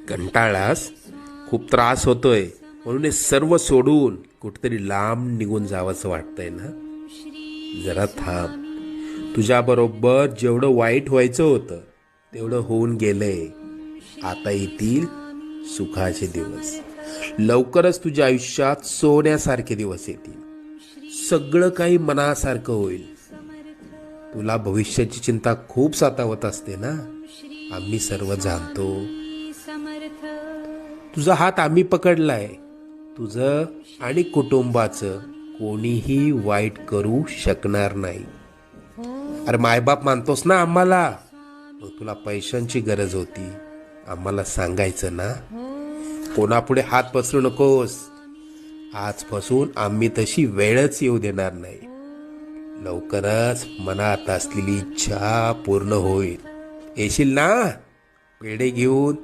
कंटाळलास? खूप त्रास होतोय म्हणून हे सर्व सोडून कुठेतरी लांब निघून जावंसं वाटतंय ना? जरा थांब. तुझ्या बरोबर जेवढं वाईट व्हायचं होतं तेवढं होऊन गेलंय. आता येतील सुखाचे दिवस. लवकरच तुझ्या आयुष्यात सोन्यासारखे दिवस येतील. सगळं काही मनासारखं होईल. तुला भविष्याची चिंता खूप सतावत असते ना? आम्ही सर्व जाणतो. तुझा हात आम्ही पकडलाय. तुझं आणि कुटुंबाचं कोणीही वाईट करू शकणार नाही. अरे मायबाप मानतोस ना आम्हाला? मग तुला पैशांची गरज होती, आम्हाला सांगायचं ना? कोणापुढे हात पसरू नकोस. आजपासून आम्ही तशी वेळच येऊ देणार नाही. लवकरच मनात असलेली इच्छा पूर्ण होईल. येशील ना पेढे घेऊन?